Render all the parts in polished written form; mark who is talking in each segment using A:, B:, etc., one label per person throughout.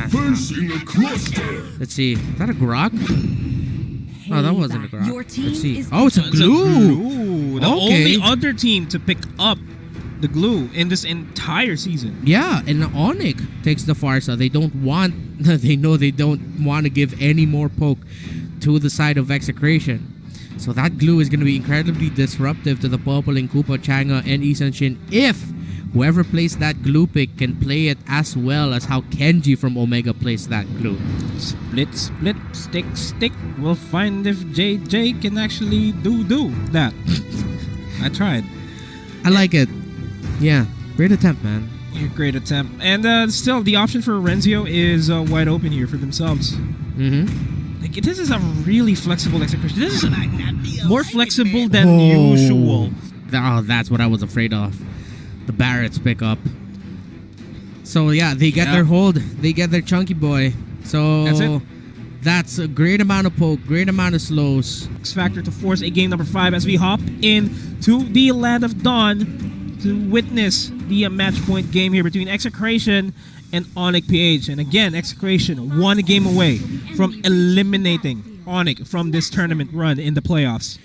A: Facing a cluster.
B: Let's see. Is that a Grok? Oh, that wasn't a Grok. Let's see. Oh, it's a
C: It's
B: glue.
C: The only other team to pick up the glue in this entire season.
B: Yeah, and ONIC takes the Farsa. They don't want. They know they don't want to give any more poke to the side of Execration. So that glue is going to be incredibly disruptive to the Popoling, Kupo, Changa, and Isanshin if whoever plays that glue pick can play it as well as how Kenji from Omega plays that glue.
C: Split, split, stick, stick. We'll find if JJ can actually do that. I tried.
B: I like it. Yeah, great attempt, man.
C: Great attempt. And still, the option for Renzio is wide open here for themselves.
B: Mm-hmm.
C: Like, this is a really flexible execution. This is more flexible than usual.
B: Oh, that's what I was afraid of. The Barretts pick up. So yeah, they get their hold. They get their chunky boy. So
C: that's it.
B: That's a great amount of poke, great amount of slows.
C: X Factor to force a game number 5 as we hop into the Land of Dawn to witness the match point game here between Execration and ONIC PH. And again, Execration 1 game away from eliminating ONIC from this tournament run in the playoffs.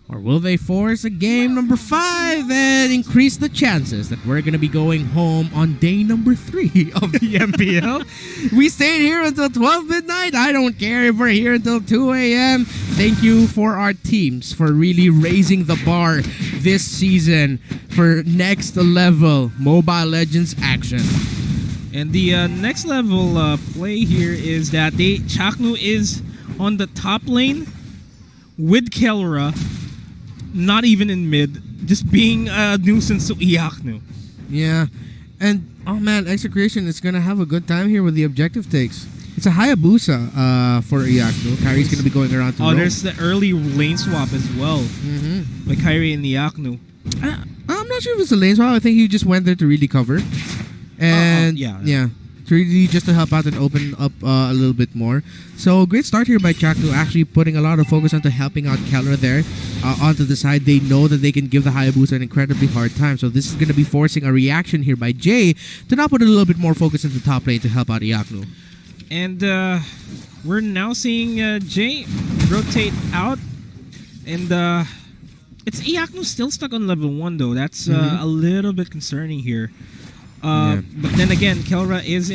B: Or will they force a game number 5 and increase the chances that we're going to be going home on day number 3 of the MPL? We stayed here until 12 midnight. I don't care if we're here until 2 a.m. Thank you for our teams for really raising the bar this season for next level Mobile Legends action.
C: And the next level play here is that Chaknu is on the top lane with Kelra, not even in mid, just being a nuisance to Iaknu.
B: Yeah, and oh man, Execration is gonna have a good time here with the objective takes. It's a Hayabusa for Iaknu. Kyrie's gonna be going around to roam.
C: There's the early lane swap as well by Kyrie and Iaknu.
B: I'm not sure if it's a lane swap. I think he just went there to really cover. And yeah, really just to help out and open up a little bit more. So great start here by Chaknu, actually putting a lot of focus onto helping out Keller there onto the side. They know that they can give the Hayabusa an incredibly hard time. So this is going to be forcing a reaction here by Jay to now put a little bit more focus into the top lane to help out Iaknu.
C: And we're now seeing Jay rotate out. And it's Iaknu still stuck on level 1 though. That's a little bit concerning here. But then again, Kelra is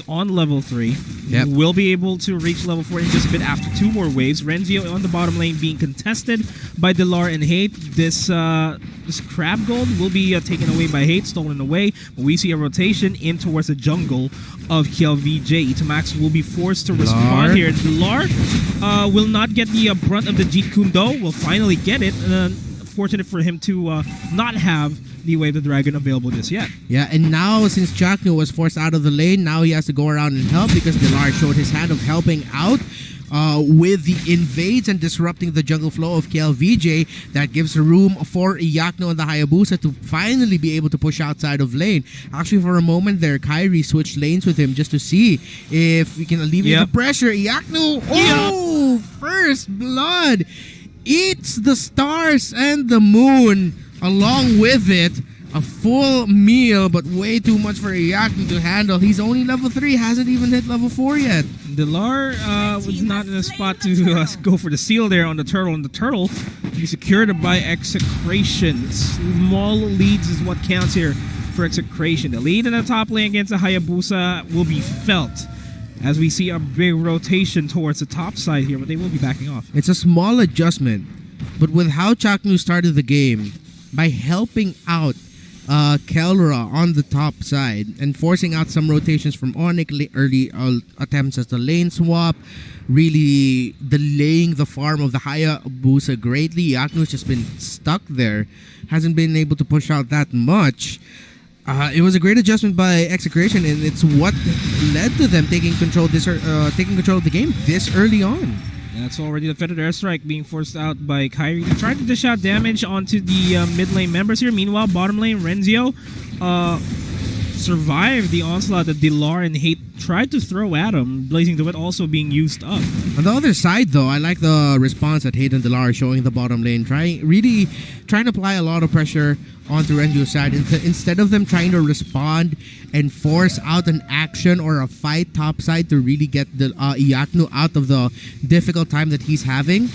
C: on level 3.
B: Yep.
C: Will be able to reach level 4 in just a bit after 2 more waves. Renzio on the bottom lane being contested by Delar and Hate. This crab gold will be taken away by Hate, stolen away. But we see a rotation in towards the jungle of KLVJ. Itamax will be forced to respond here. Delar will not get the brunt of the Jeet Kune Do. Will finally get it. Fortunate for him to not have the Wave the Dragon available just yet.
B: Yeah, and now since Chaknu was forced out of the lane, now he has to go around and help because Delar showed his hand of helping out with the invades and disrupting the jungle flow of KLVJ. That gives room for Iaknu and the Hayabusa to finally be able to push outside of lane. Actually, for a moment there, Kyrie switched lanes with him just to see if we can alleviate the pressure. Iaknu, first blood, eats the stars and the moon. Along with it, a full meal, but way too much for Iaknu to handle. He's only level 3, hasn't even hit level 4 yet.
C: Delar was not in a spot to go for the seal there on the turtle, and the turtle to be secured by Execration. Small leads is what counts here for Execration. The lead in the top lane against the Hayabusa will be felt as we see a big rotation towards the top side here, but they will be backing off.
B: It's a small adjustment, but with how Chaknu started the game, by helping out Kelra on the top side and forcing out some rotations from ONIC, early attempts as the lane swap, really delaying the farm of the Hayabusa greatly. Iaknu's just been stuck there, hasn't been able to push out that much. It was a great adjustment by Execration, and it's what led to them taking control of the game this early on.
C: That's already the defended airstrike being forced out by Kyrie. They tried to dish out damage onto the mid lane members here. Meanwhile, bottom lane, Renzio survive the onslaught that Dilar and Hate tried to throw at him. Blazing the Wit also being used up.
B: On the other side, though, I like the response that Hate and Dilar are showing the bottom lane, trying to apply a lot of pressure onto Renjo's side. Instead of them trying to respond and force out an action or a fight topside to really get the Iaknu out of the difficult time that he's having,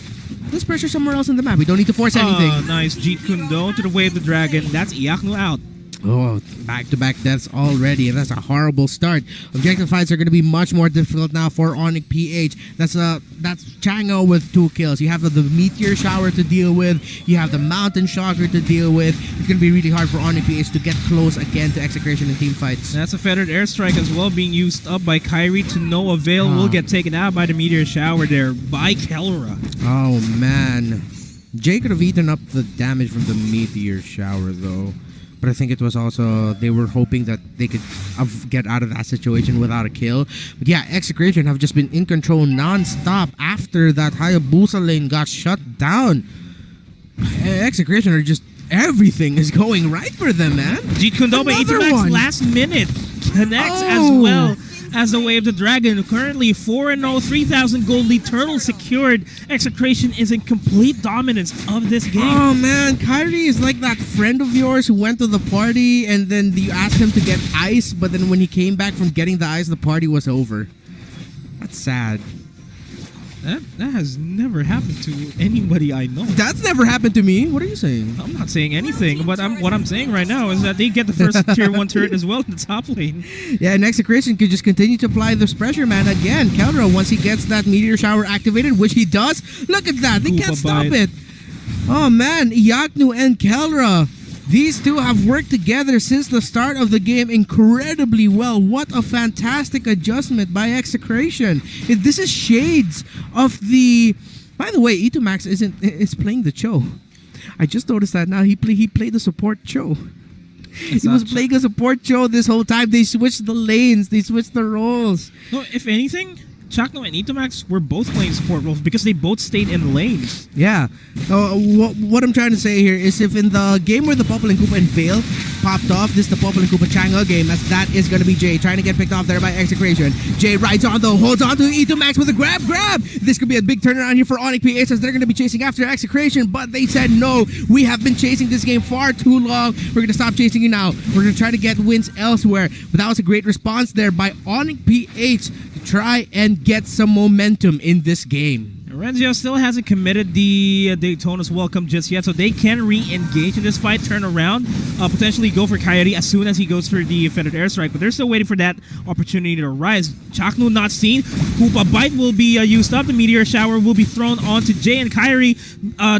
B: let's pressure somewhere else in the map. We don't need to force anything.
C: Oh, nice. Jeet Kundo to the Wave the Dragon. That's Iaknu out.
B: Oh, back-to-back deaths already, and that's a horrible start. Objective fights are going to be much more difficult now for ONIC PH. That's Chango with 2 kills. You have the Meteor Shower to deal with. You have the Mountain Shocker to deal with. It's going to be really hard for ONIC PH to get close again to Execration in team fights.
C: That's a feathered airstrike as well, being used up by Kyrie to no avail. Will get taken out by the Meteor Shower there by Kelra.
B: Oh, man. Jay could have eaten up the damage from the Meteor Shower, though. But I think it was also, they were hoping that they could get out of that situation without a kill. But yeah, Execration have just been in control non-stop after that Hayabusa lane got shut down. Execration are just, everything is going right for them, man.
C: Jeet Kundo by Itomax last minute connects as well as the Wave the Dragon. Currently 4-0, 3,000 gold lead, turtle secured. Execration is in complete dominance of this game.
B: Oh man, Kyrie is like that friend of yours who went to the party and then you asked him to get ice, but then when he came back from getting the ice, the party was over. That's sad.
C: That has never happened to anybody I know.
B: That's never happened to me. What are you saying?
C: I'm not saying anything, but what I'm saying right now is that they get the first tier 1 turret as well in the top lane.
B: Yeah, and Execration could just continue to apply this pressure, man. Again, Kelra, once he gets that Meteor Shower activated, which he does, look at that. They can't stop it. Oh man, Iaknu and Kelra. These two have worked together since the start of the game incredibly well. What a fantastic adjustment by Execration. This is shades of the... By the way, Itomax is playing the Cho. I just noticed that now. He played the support Cho. He was playing a support Cho this whole time. They switched the lanes. They switched the roles.
C: No, if anything, Chakno and Itomax were both playing support roles because they both stayed in lanes.
B: Yeah. What I'm trying to say here is if in the game where the Popple and Koopa and Veil popped off, this is the Popple and Koopa Chang'e game, as that is going to be Jay trying to get picked off there by Execration. Jay rides on though, holds on to Itomax with a grab. This could be a big turnaround here for ONIC PH as they're going to be chasing after Execration, but they said no, we have been chasing this game far too long. We're going to stop chasing you now. We're going to try to get wins elsewhere. But that was a great response there by ONIC PH to try and get some momentum in this game.
C: Renzio still hasn't committed the Daytona's welcome just yet, so they can re-engage in this fight, turn around, potentially go for Coyote as soon as he goes for the feathered airstrike, but they're still waiting for that opportunity to rise. Chakno not seen. Koopa Bite will be used up. The Meteor Shower will be thrown onto Jay and Kyrie,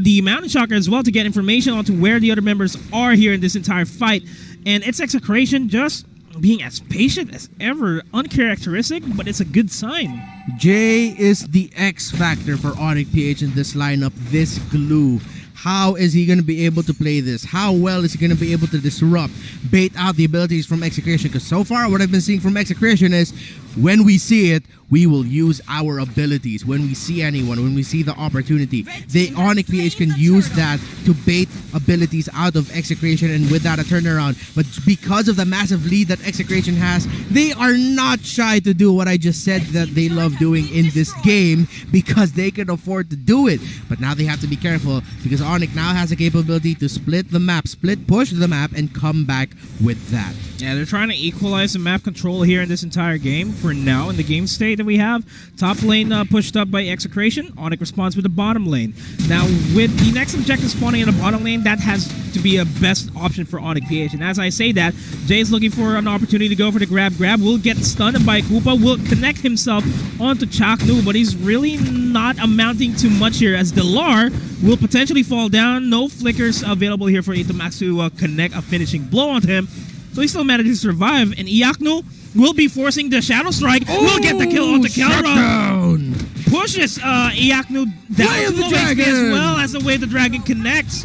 C: the Mountain Shocker as well, to get information onto where the other members are here in this entire fight. And it's Execration just being as patient as ever. Uncharacteristic, but it's a good sign.
B: Jay is the X factor for ONIC PH in this lineup, this glue. How is he going to be able to play this? How well is he going to be able to disrupt, bait out the abilities from Execration? Because so far, what I've been seeing from Execration is when we see it, we will use our abilities. When we see anyone, when we see the opportunity, ONIC PH can use that to bait abilities out of Execration and with that a turnaround. But because of the massive lead that Execration has, they are not shy to do what I just said that they love doing in this game because they can afford to do it. But now they have to be careful because ONIC now has a capability to split the map, push the map, and come back with that.
C: Yeah, they're trying to equalize the map control here in this entire game for now in the game state that we have. Top lane pushed up by Execration. ONIC responds with the bottom lane. Now, with the next objective spawning in the bottom lane, that has to be a best option for ONIC PH. And as I say that, Jay's looking for an opportunity to go for the grab. Will get stunned by Koopa. Will connect himself onto Chaknu, but he's really not amounting to much here as Delar will potentially fall down. No flickers available here for Itomax to connect a finishing blow on him. So he still managed to survive, and Iaknu will be forcing the Shadow Strike. Will get the kill onto Kelra. Pushes Iaknu down to the HP as well as the way the Dragon connects.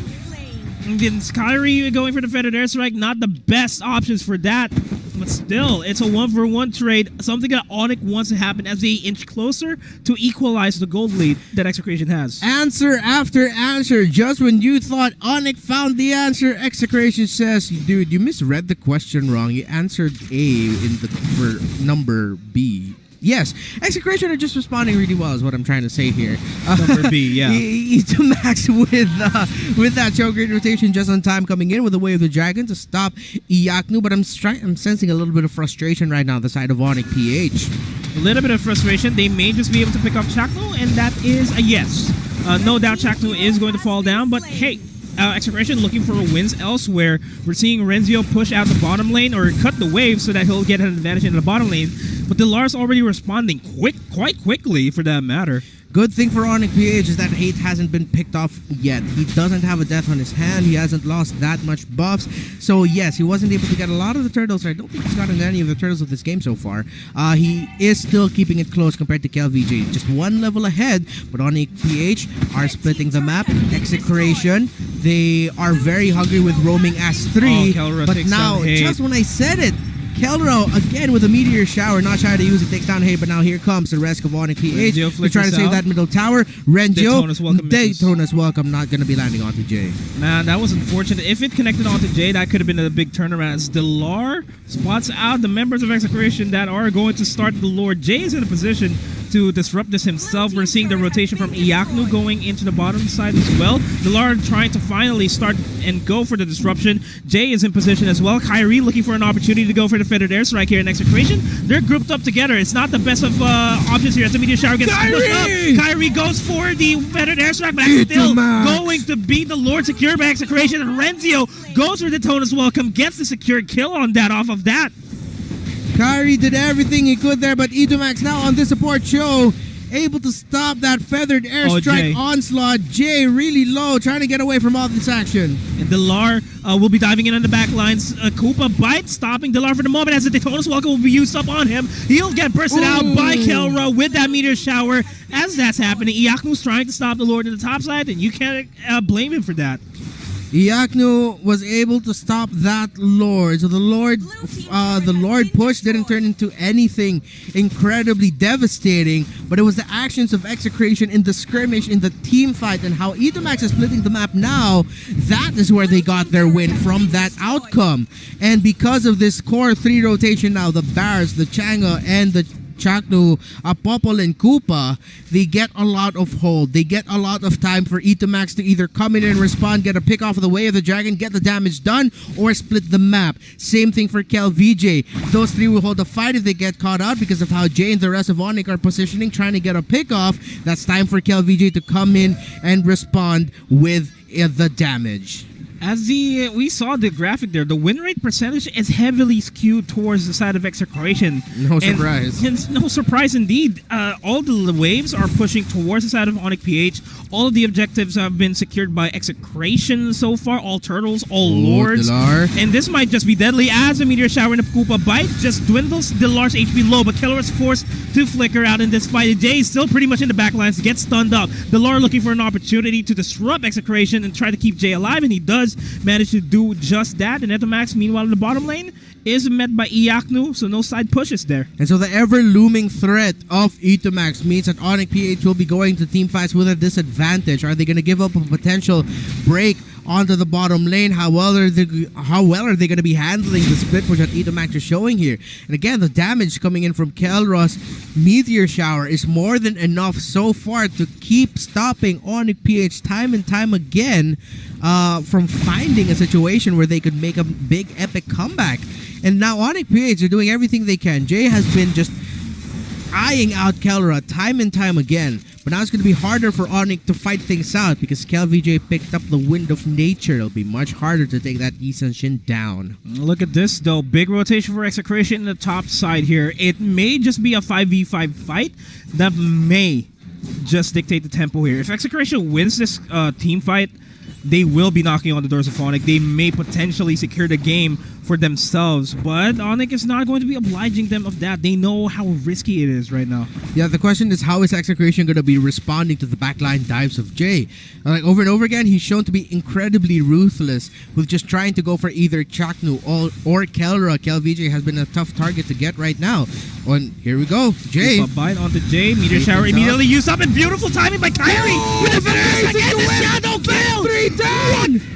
C: And then Kyrie going for the feathered airstrike, not the best options for that. but still, it's a 1-for-1 trade. Something that ONIC wants to happen as they inch closer to equalize the gold lead that Execration has.
B: Answer after answer. Just when you thought ONIC found the answer, Execration says, dude, you misread the question wrong. You answered A for number B. Yes, Execration are just responding really well is what I'm trying to say here.
C: Number B, yeah.
B: Max with that choke rate rotation just on time coming in with the way of the dragon to stop Iaknu, but I'm sensing a little bit of frustration right now on the side of ONIC PH.
C: A little bit of frustration. They may just be able to pick up Chakno, and that is a yes. No doubt Chakno is going to fall down, but hey, Execration looking for wins elsewhere. We're seeing Renzio push out the bottom lane or cut the wave so that he'll get an advantage in the bottom lane. But Delar's already responding quite quickly for that matter.
B: Good thing for ONIC PH is that Hate hasn't been picked off yet. He doesn't have a death on his hand. He hasn't lost that much buffs. So yes, he wasn't able to get a lot of the turtles. I don't think he's gotten any of the turtles of this game so far. He is still keeping it close compared to KelVJ. Just one level ahead, but ONIC PH are splitting the map. Execration, they are very hungry with roaming as 3. But now, just when I said it, Kelro again with a meteor shower, not trying to use it, takes down Hate, but now here comes the rest of ONIC PH. They're trying to save that middle tower. Renjo, Daytona's welcome, not going to be landing onto Jay.
C: Man, that was unfortunate. If it connected onto Jay, that could have been a big turnaround. As Delar spots out the members of Execration that are going to start the Lord. Jay is in a position to disrupt this himself. We're seeing the rotation from Iaknu going into the bottom side as well. Delar trying to finally start and go for the disruption. Jay is in position as well. Kyrie looking for an opportunity to go for the feathered airstrike here in Execration. They're grouped up together. It's not the best of options here as the meteor shower gets pushed up. Kyrie goes for the feathered airstrike, but that's still going to be the Lord secured by Execration. And Renzio goes for the Tona's welcome, gets the secured kill on that off of that.
B: Kyrie did everything he could there, but Max now on the support show, able to stop that feathered airstrike onslaught. Jay really low, trying to get away from all this action.
C: And Delar will be diving in on the back lines. Koopa bite, stopping Delar for the moment as the Daytona's welcome will be used up on him. He'll get bursted out by Kelro with that meteor shower. As that's happening, Iaknu's trying to stop the Lord in the top side, and you can't blame him for that.
B: Iaknu was able to stop that Lord. So the Lord push didn't turn into anything incredibly devastating, but it was the actions of Execration in the skirmish, in the team fight, and how Max is splitting the map now. That is where they got their win from that outcome. And because of this core 3 rotation now, the Bears, the Changa, and the Chakno, Popol, and Koopa, they get a lot of hold. They get a lot of time for Max to either come in and respond, get a pick off of the way of the dragon, get the damage done, or split the map. Same thing for KelVJ. Those 3 will hold the fight if they get caught out because of how Jay and the rest of ONIC are positioning, trying to get a pick off. That's time for KelVJ to come in and respond with the damage.
C: As we saw the graphic there, the win rate percentage is heavily skewed towards the side of Execration.
B: No surprise.
C: And no surprise indeed. All the waves are pushing towards the side of ONIC PH. All of the objectives have been secured by Execration so far. All turtles, all lords.
B: Delar.
C: And this might just be deadly as a meteor shower and a Koopa bite just dwindles Delar's HP low. But Keller is forced to flicker out in this fight. Jay is still pretty much in the backlines, gets stunned up. Delar looking for an opportunity to disrupt Execration and try to keep Jay alive, and he does manage to do just that. And Max, meanwhile, in the bottom lane is met by Iaknu, so no side pushes there.
B: And so the ever-looming threat of Max means that ONIC PH will be going to team fights with a disadvantage. Are they going to give up a potential break onto the bottom lane? How well are they going to be handling the split push that Max is showing here? And again, the damage coming in from Kelro's meteor shower is more than enough so far to keep stopping ONIC PH time and time again from finding a situation where they could make a big epic comeback. And now ONIC PH are doing everything they can. Jay has been just eyeing out Kelra time and time again. But now it's going to be harder for ONIC to fight things out because KelVJ picked up the wind of nature. It'll be much harder to take that Isan Shin down.
C: Look at this though. Big rotation for Execration in the top side here. It may just be a 5v5 fight that may just dictate the tempo here. If Execration wins this team fight, they will be knocking on the doors of ONIC. They may potentially secure the game for themselves. But ONIC is not going to be obliging them of that. They know how risky it is right now.
B: Yeah, the question is, how is Execration going to be responding to the backline dives of Jay? Like over and over again, he's shown to be incredibly ruthless with just trying to go for either Chaknu or Kelra. KelVJ has been a tough target to get right now. And here we go, Jay.
C: A bite onto Jay. Meteor shower immediately used up, and beautiful timing by Kyrie with the finish again. The shadow kill.
B: 3 down.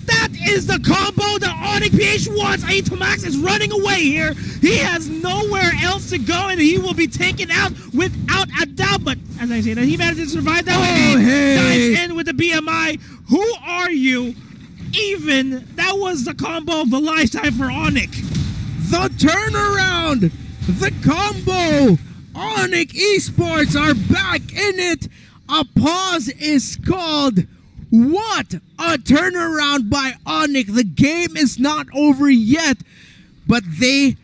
C: That is the combo that ONIC PH wants. Atomax is running away here. He has nowhere else to go, and he will be taken out without a doubt. But as I say that, he managed to survive that. Dives in with the BMI. Who are you? Even that was the combo of a lifetime for ONIC.
B: The turnaround, the combo. ONIC Esports are back in it. A pause is called. What a turnaround by ONIC. The game is not over yet, but they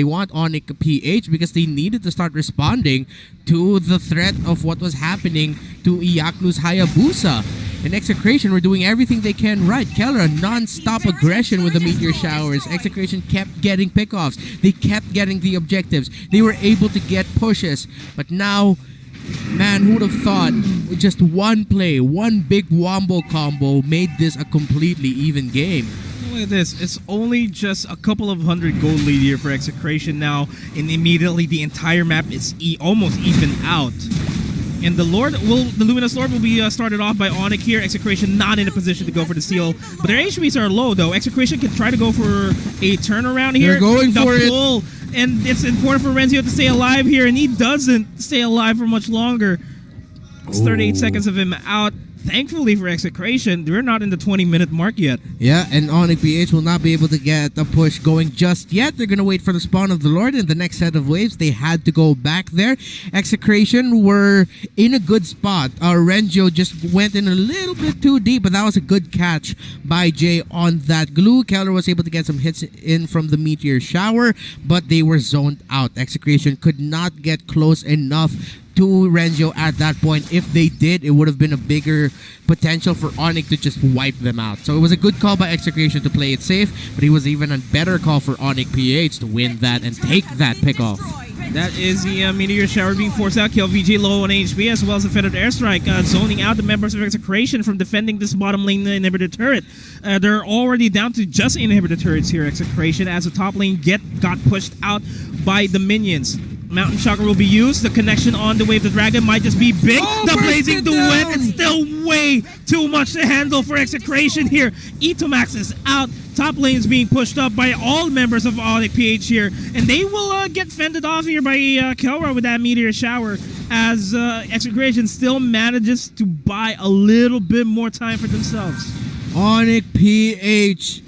B: want ONIC PH because they needed to start responding to the threat of what was happening to Iaklu's Hayabusa. And Execration were doing everything they can right. Kelra, non-stop aggression with the meteor showers. Execration kept getting pickoffs. They kept getting the objectives. They were able to get pushes. But now, man, who would have thought with just one play, one big wombo combo made this a completely even game?
C: Look at this. It's only just a couple of hundred gold lead here for Execration now, and immediately the entire map is almost even out. And the Luminous Lord will be started off by ONIC here. Execration not in a position to go for the steal, but their HPs are low though. Execration can try to go for a turnaround here.
B: They're going for it.
C: And it's important for Renzio to stay alive here, and he doesn't stay alive for much longer. It's 38 seconds of him out. Thankfully for Execration, we're not in the 20-minute mark yet.
B: Yeah, and ONIC PH will not be able to get the push going just yet. They're going to wait for the spawn of the Lord in the next set of waves. They had to go back there. Execration were in a good spot. Renjo just went in a little bit too deep, but that was a good catch by Jay on that glue. Keller was able to get some hits in from the meteor shower, but they were zoned out. Execration could not get close enough to Renjo at that point. If they did, it would have been a bigger potential for ONIC to just wipe them out. So it was a good call by Execration to play it safe, but it was even a better call for ONIC PH to win that and take that pick off.
C: That is the meteor shower being forced out. KelVJ low on HP, as well as the feathered airstrike, zoning out the members of Execration from defending this bottom lane inhibitor turret. They're already down to just inhibitor turrets here, Execration, as the top lane got pushed out by the minions. Mountain Chakra will be used. The connection on the Wave the Dragon might just be big. The Blazing Duet is still way too much to handle for Execration here. Etomax is out. Top lane is being pushed up by all members of ONIC PH here. And they will get fended off here by Kelra with that meteor shower, as Execration still manages to buy a little bit more time for themselves.
B: ONIC PH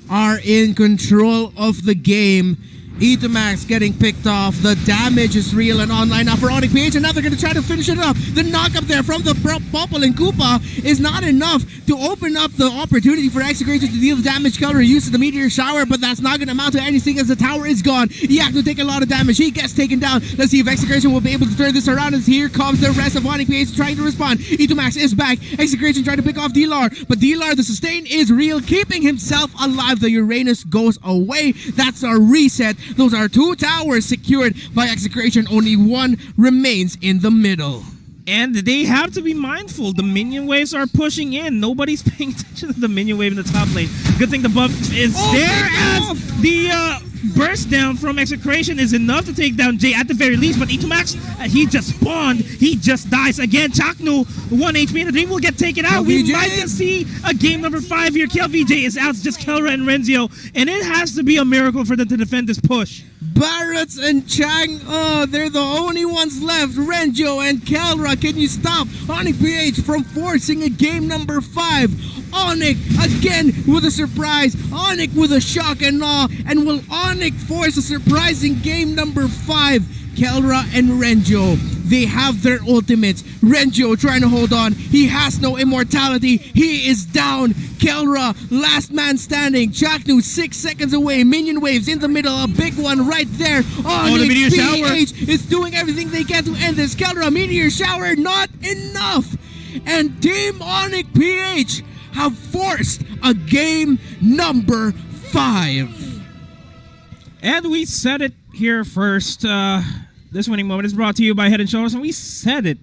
B: are in control of the game. Etomax getting picked off. The damage is real and online now for ONIC PH, and now they're going to try to finish it up. The knock up there from the Popple and Koopa is not enough to open up the opportunity for Execration to deal the damage. Color uses the meteor shower, but that's not going to amount to anything as the tower is gone. Yak will take a lot of damage. He gets taken down. Let's see if Execration will be able to turn this around, as here comes the rest of ONIC PH trying to respond. Etomax is back. Execration trying to pick off D-Lar, but D-Lar, the sustain is real, keeping himself alive. The Uranus goes away. That's a reset. Those are 2 towers secured by Execration. Only one remains in the middle.
C: And they have to be mindful. The minion waves are pushing in. Nobody's paying attention to the minion wave in the top lane. Good thing the buff is there, as the burst down from Execration is enough to take down Jay at the very least. But Etomax, he just spawned. He just dies again. Chaknu, 1 HP, and the dream will get taken out. We might just see a game number 5 here. KelVJ is out. It's just Kelra and Renzio. And it has to be a miracle for them to defend this push.
B: Barretts and Chang, they're the only ones left. Renjo and Kelra, can you stop ONIC PH from forcing a game number 5? ONIC again with a surprise. ONIC with a shock and awe. And will ONIC force a surprising game number 5? Kelra and Renjo, they have their ultimates. Renjo trying to hold on. He has no immortality. He is down. Kelra, last man standing. Chaknu 6 seconds away. Minion waves in the middle. A big one right there. ONIC PH is doing everything they can to end this. Kelra, meteor shower, not enough. And Team ONIC PH have forced a game number 5.
C: And we said it here first. This winning moment is brought to you by Head & Shoulders, and we said it